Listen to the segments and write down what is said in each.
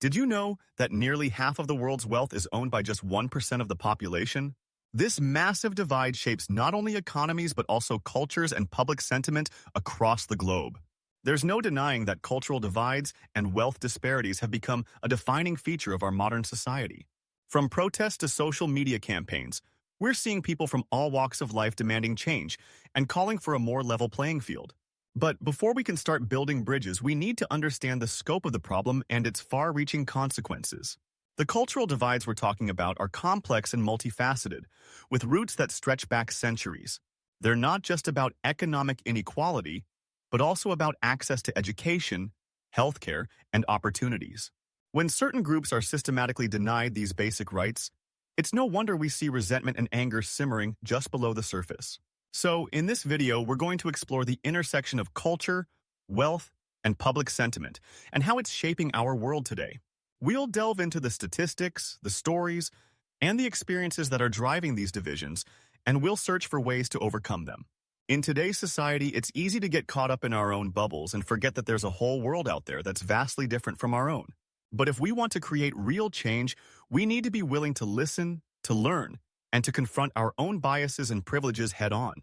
Did you know that nearly half of the world's wealth is owned by just 1% of the population? This massive divide shapes not only economies but also cultures and public sentiment across the globe. There's no denying that cultural divides and wealth disparities have become a defining feature of our modern society. From protests to social media campaigns, we're seeing people from all walks of life demanding change and calling for a more level playing field. But before we can start building bridges, we need to understand the scope of the problem and its far-reaching consequences. The cultural divides we're talking about are complex and multifaceted, with roots that stretch back centuries. They're not just about economic inequality, but also about access to education, healthcare, and opportunities. When certain groups are systematically denied these basic rights, it's no wonder we see resentment and anger simmering just below the surface. So, in this video, we're going to explore the intersection of culture, wealth, and public sentiment, and how it's shaping our world today. We'll delve into the statistics, the stories, and the experiences that are driving these divisions, and we'll search for ways to overcome them. In today's society, it's easy to get caught up in our own bubbles and forget that there's a whole world out there that's vastly different from our own. But if we want to create real change, we need to be willing to listen, to learn, and to confront our own biases and privileges head-on.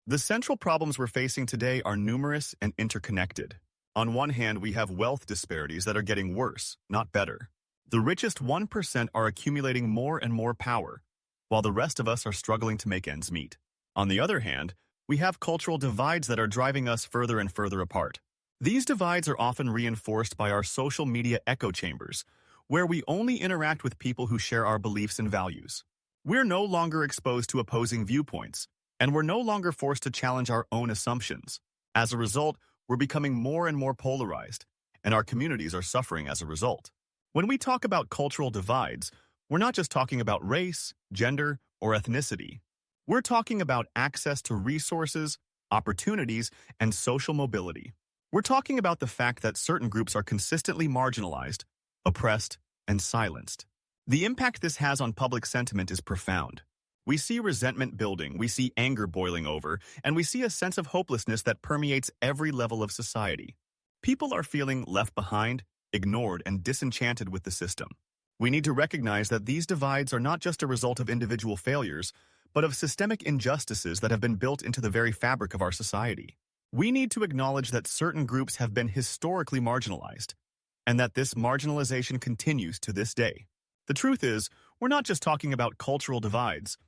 The central problems we're facing today are numerous and interconnected. On one hand, we have wealth disparities that are getting worse, not better. The richest 1% are accumulating more and more power, while the rest of us are struggling to make ends meet. On the other hand, we have cultural divides that are driving us further and further apart. These divides are often reinforced by our social media echo chambers, where we only interact with people who share our beliefs and values. We're no longer exposed to opposing viewpoints, and we're no longer forced to challenge our own assumptions. As a result, we're becoming more and more polarized, and our communities are suffering as a result. When we talk about cultural divides, we're not just talking about race, gender, or ethnicity. We're talking about access to resources, opportunities, and social mobility. We're talking about the fact that certain groups are consistently marginalized, oppressed, and silenced. The impact this has on public sentiment is profound. We see resentment building, we see anger boiling over, and we see a sense of hopelessness that permeates every level of society. People are feeling left behind, ignored, and disenchanted with the system. We need to recognize that these divides are not just a result of individual failures, but of systemic injustices that have been built into the very fabric of our society. We need to acknowledge that certain groups have been historically marginalized, and that this marginalization continues to this day. The truth is, we're not just talking about cultural divides.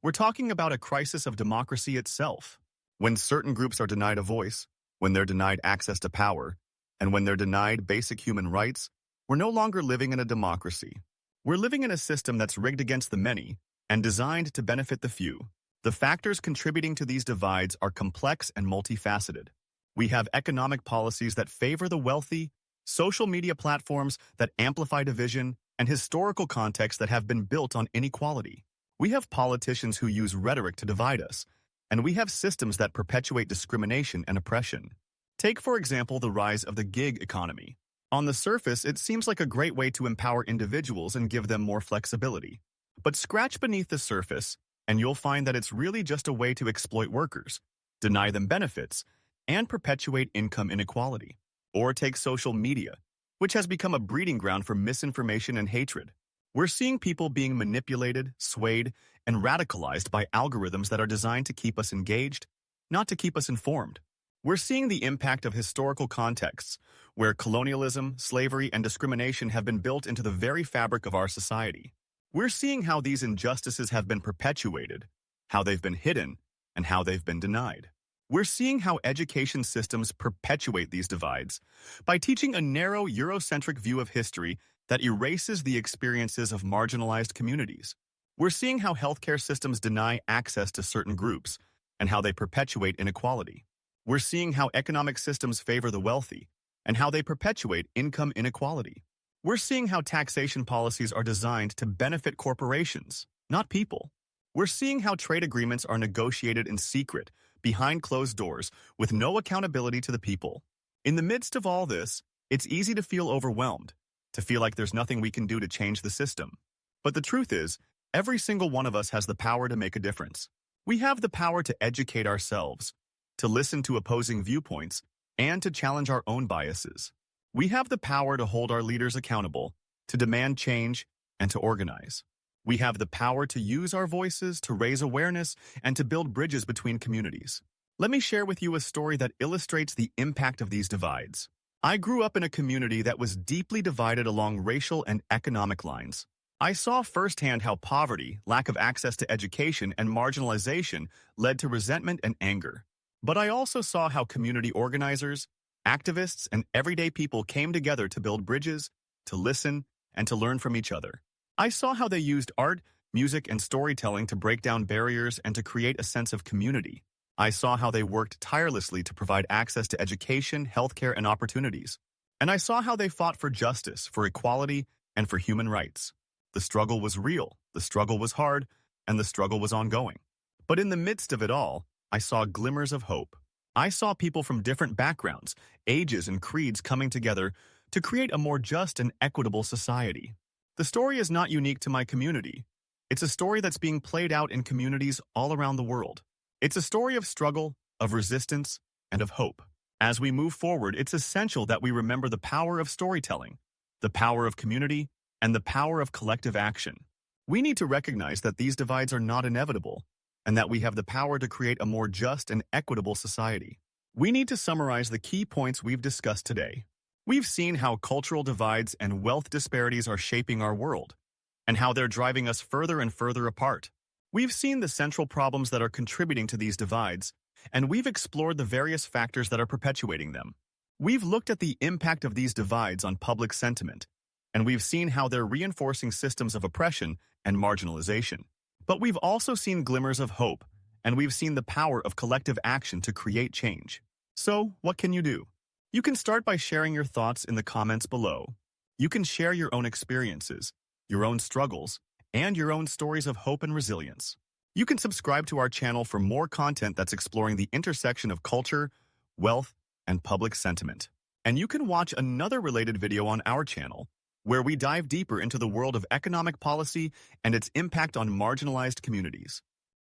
We're talking about a crisis of democracy itself. When certain groups are denied a voice, when they're denied access to power, and when they're denied basic human rights, we're no longer living in a democracy. We're living in a system that's rigged against the many and designed to benefit the few. The factors contributing to these divides are complex and multifaceted. We have economic policies that favor the wealthy, social media platforms that amplify division, and historical contexts that have been built on inequality. We have politicians who use rhetoric to divide us, and we have systems that perpetuate discrimination and oppression. Take, for example, the rise of the gig economy. On the surface, it seems like a great way to empower individuals and give them more flexibility. But scratch beneath the surface, and you'll find that it's really just a way to exploit workers, deny them benefits, and perpetuate income inequality. Or take social media, which has become a breeding ground for misinformation and hatred. We're seeing people being manipulated, swayed, and radicalized by algorithms that are designed to keep us engaged, not to keep us informed. We're seeing the impact of historical contexts, where colonialism, slavery, and discrimination have been built into the very fabric of our society. We're seeing how these injustices have been perpetuated, how they've been hidden, and how they've been denied. We're seeing how education systems perpetuate these divides by teaching a narrow Eurocentric view of history that erases the experiences of marginalized communities. We're seeing how healthcare systems deny access to certain groups and how they perpetuate inequality. We're seeing how economic systems favor the wealthy and how they perpetuate income inequality. We're seeing how taxation policies are designed to benefit corporations, not people. We're seeing how trade agreements are negotiated in secret, behind closed doors, with no accountability to the people. In the midst of all this, it's easy to feel overwhelmed, to feel like there's nothing we can do to change the system. But the truth is, every single one of us has the power to make a difference. We have the power to educate ourselves, to listen to opposing viewpoints, and to challenge our own biases. We have the power to hold our leaders accountable, to demand change, and to organize. We have the power to use our voices, to raise awareness, and to build bridges between communities. Let me share with you a story that illustrates the impact of these divides. I grew up in a community that was deeply divided along racial and economic lines. I saw firsthand how poverty, lack of access to education, and marginalization led to resentment and anger. But I also saw how community organizers, activists, and everyday people came together to build bridges, to listen, and to learn from each other. I saw how they used art, music, and storytelling to break down barriers and to create a sense of community. I saw how they worked tirelessly to provide access to education, healthcare, and opportunities. And I saw how they fought for justice, for equality, and for human rights. The struggle was real, the struggle was hard, and the struggle was ongoing. But in the midst of it all, I saw glimmers of hope. I saw people from different backgrounds, ages, and creeds coming together to create a more just and equitable society. The story is not unique to my community. It's a story that's being played out in communities all around the world. It's a story of struggle, of resistance, and of hope. As we move forward, it's essential that we remember the power of storytelling, the power of community, and the power of collective action. We need to recognize that these divides are not inevitable, and that we have the power to create a more just and equitable society. We need to summarize the key points we've discussed today. We've seen how cultural divides and wealth disparities are shaping our world, and how they're driving us further and further apart. We've seen the central problems that are contributing to these divides, and we've explored the various factors that are perpetuating them. We've looked at the impact of these divides on public sentiment, and we've seen how they're reinforcing systems of oppression and marginalization. But we've also seen glimmers of hope, and we've seen the power of collective action to create change. So, what can you do? You can start by sharing your thoughts in the comments below. You can share your own experiences, your own struggles, and your own stories of hope and resilience. You can subscribe to our channel for more content that's exploring the intersection of culture, wealth, and public sentiment. And you can watch another related video on our channel, where we dive deeper into the world of economic policy and its impact on marginalized communities.